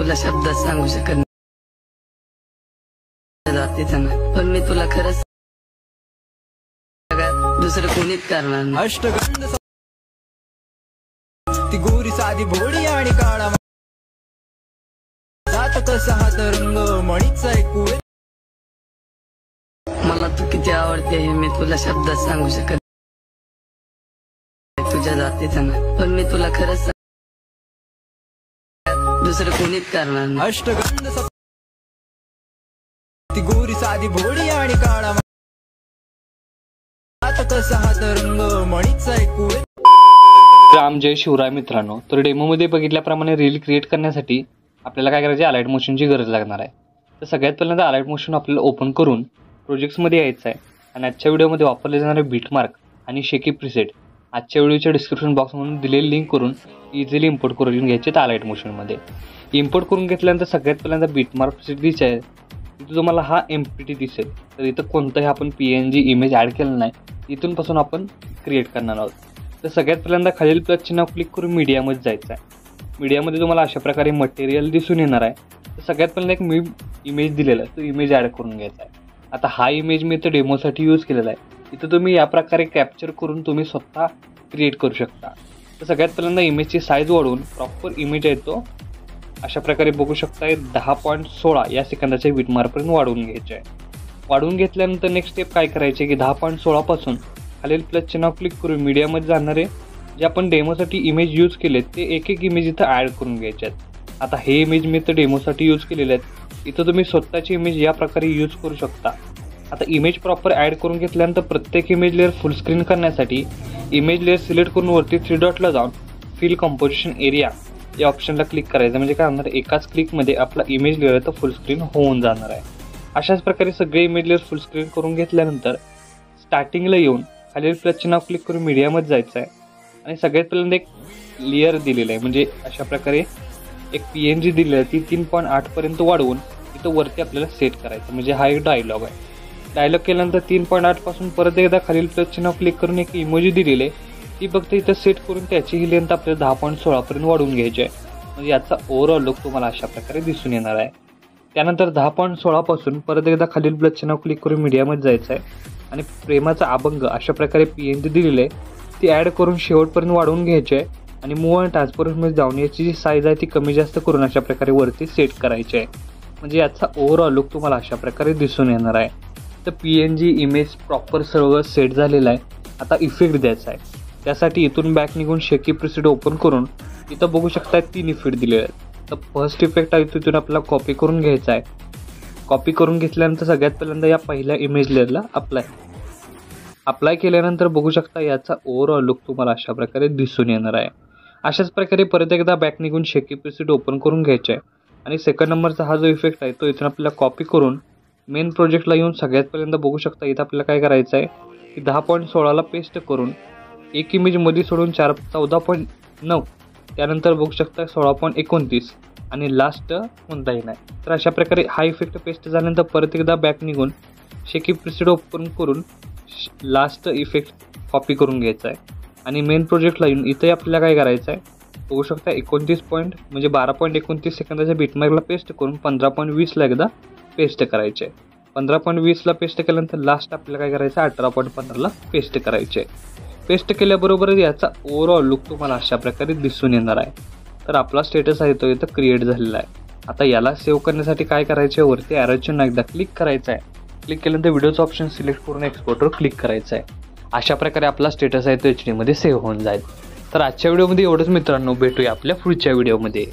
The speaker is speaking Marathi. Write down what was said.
तुला शब्दात सांगू शकत नाही जातीचं ना, पण मी तुला खरंच दुसरं कोणीच करणार नाही. अष्टगंध ती गोरी साधी भोळी आणि काळा जात कसा हा तरंग मणीचा ऐकू. मला तू किती आवडते हे मी तुला शब्दात सांगू शकत नाही तुझ्या जातीचं ना, पण मी तुला खरंच दुसरं कोणीच करणार नाही. अष्टगंध ती गोरी साधी भोळी आणि काळा जात कसा हा तरंग मणीचा ऐकू. राम जय शिवराय मित्रांनो, तर डेमोमध्ये बघितल्याप्रमाणे रील क्रिएट करण्यासाठी आपल्याला काय करायचे, अलाइट मोशनची गरज लागणार आहे. तर सगळ्यात पहिल्यांदा अलाइट मोशन आपल्याला ओपन करून प्रोजेक्ट्समध्ये यायचं आहे आणि आजच्या व्हिडिओमध्ये वापरले जाणारे बीटमार्क आणि शेकी प्रीसेट आजच्या व्हिडिओच्या डिस्क्रिप्शन बॉक्समधून दिलेली लिंक करून इझिली इम्पोर्ट करून घ्यायचे तर अलाइट मोशनमध्ये. इम्पोर्ट करून घेतल्यानंतर सगळ्यात पहिल्यांदा बीटमार्क प्रीसेट दिसेल, तिथं तुम्हाला हा MPT दिसेल. तर इथं कोणतंही आपण PNG इमेज ॲड केलं नाही, इथूनपासून आपण क्रिएट करणार आहोत. तर सगळ्यात पहिल्यांदा खालील प्लस चिन्ह क्लिक करून मीडियामध्ये जायचं आहे. मीडियामध्ये तुम्हाला अशा प्रकारे मटेरियल दिसून येणार आहे. तर सगळ्यात पहिल्यांदा एक मी इमेज दिलेला आहे, तो इमेज ॲड करून घ्यायचा आहे. आता हा इमेज मी इथं डेमोसाठी यूज केलेला आहे. इथं तुम्ही या प्रकारे कॅप्चर करून तुम्ही स्वतः क्रिएट करू शकता. तर सगळ्यात पहिल्यांदा इमेजची साईज वाढवून प्रॉपर इमेज आहे तो अशा प्रकारे बघू शकता 10.16 या सेकंदाच्या बीटमार्कपर्यंत वाढवून घ्यायचे आहे. वाढवून घेतल्यानंतर नेक्स्ट स्टेप काय करायचे की 10.16 पासून खालील प्लस चिन्ह क्लिक करून मीडियामध्ये जाणारे जे आपण डेमोसाठी इमेज यूज केले ते एक एक इमेज इथं ॲड करून घ्यायचे आहेत. आता हे इमेज मी इथं डेमोसाठी यूज केलेले आहेत. इथं तुम्ही स्वतःची इमेज या प्रकारे यूज करू शकता. आता इमेज प्रॉपर ॲड करून घेतल्यानंतर प्रत्येक इमेज लेअर फुल स्क्रीन करण्यासाठी इमेज लेअर सिलेक्ट करून वरती 3 डॉटला जाऊन फिल कंपोजिशन एरिया या ऑप्शनला क्लिक करायचं. म्हणजे काय होणार, एकाच क्लिकमध्ये आपला इमेज लेअर तर फुल स्क्रीन होऊन जाणार आहे. अशाच प्रकारे सगळे इमेज लेअर फुल स्क्रीन करून घेतल्यानंतर स्टार्टिंगला येऊन खालील प्लस चिन्ह क्लिक करून मीडियामध्ये जायचं आहे आणि सगळ्यात पहिल्यांदा एक लेअर दिलेलं आहे. म्हणजे अशा प्रकारे एक PNG दिलेलं आहे, ती 3.8 पर्यंत वाढवून इथं वरती आपल्याला सेट करायचं. म्हणजे हा एक डायलॉग आहे. डायलॉग केल्यानंतर 3.8 पासून परत एकदा खालील प्लस चिन्ह क्लिक करून एक इमोजी दिलेली आहे, ती फक्त इथं सेट करून त्याची ही लेंथ आपल्याला 10.16 पर्यंत वाढवून घ्यायची आहे. म्हणजे याचा ओव्हरऑल लुक तुम्हाला अशा प्रकारे दिसून येणार आहे. त्यानंतर 10.16 पासून परत एकदा खालील प्लस चिन्ह क्लिक करून मीडियामध्ये जायचं आहे आणि प्रेमाचा अभंग अशा प्रकारे PNG दिलेलं आहे, ती ॲड करून शेवटपर्यंत वाढवून घ्यायची आहे आणि मूव्ह अँड ट्रान्सफॉर्मेशनमध्ये जाऊन याची जी साईज आहे ती कमी जास्त करून अशा प्रकारे वरती सेट करायची आहे. म्हणजे याचा ओव्हरऑल लुक तुम्हाला अशा प्रकारे दिसून येणार आहे. तर PNG इमेज प्रॉपर सर्व सेट झालेला आहे. आता इफेक्ट द्यायचा आहे. त्यासाठी इथून बॅक निघून शेकी प्रीसेट ओपन करून इथं बघू शकता 3 इफेक्ट दिलेले आहेत. तर फर्स्ट इफेक्ट आहे तिथून आपल्याला कॉपी करून घ्यायचा आहे. कॉपी करून घेतल्यानंतर सगळ्यात पहिल्यांदा या पहिल्या इमेज लेअरला अप्लाय केल्यानंतर बघू शकता याचा ओव्हरऑल लुक तुम्हाला अशा प्रकारे दिसून येणार आहे. अशाच प्रकारे परत एकदा बॅक निघून शेकी प्रीसेट ओपन करून घ्यायचे आहे आणि सेकंड नंबरचा हा जो इफेक्ट आहे तो इथून आपल्याला कॉपी करून मेन प्रोजेक्टला येऊन सगळ्यात पहिल्यांदा बघू शकता इथं आपल्याला काय करायचं आहे की 10.16ला पेस्ट करून एक इमेजमध्ये सोडून 14.9 त्यानंतर बघू शकता 16.29 आणि लास्ट कोणताही नाही. तर अशा प्रकारे हा इफेक्ट पेस्ट झाल्यानंतर परत एकदा बॅक निघून शेकी प्रीसेट ओपन करून लास्ट इफेक्ट कॉपी करून घ्यायचा आहे आणि मेन प्रोजेक्टला येऊन इथे आपल्याला काय करायचं आहे बघू शकता 12.29 सेकंदाच्या बीटमार्कला पेस्ट करून 15.20ला एकदा पेस्ट करायचे आहे. 15.20ला पेस्ट केल्यानंतर लास्ट आपल्याला काय करायचं 18.15ला पेस्ट करायचे आहे. पेस्ट केल्याबरोबरच याचा ओव्हरऑल लुक तुम्हाला अशा प्रकारे दिसून येणार आहे. तर आपला स्टेटस आहे तो इथं क्रिएट झालेला आहे. आता याला सेव्ह करण्यासाठी काय करायचं आहे, वरती ॲरो चिन्ह एकदा क्लिक करायचं आहे. क्लिक केल्यानंतर व्हिडिओचं ऑप्शन सिलेक्ट करून एक्सपोर्टवर क्लिक करायचं आहे. अशा प्रकारे आपला स्टेटस आहे तो HD मध्ये सेव्ह होऊन जाईल. तर आजच्या व्हिडिओमध्ये एवढंच मित्रांनो, भेटूया आपल्या पुढच्या व्हिडिओमध्ये.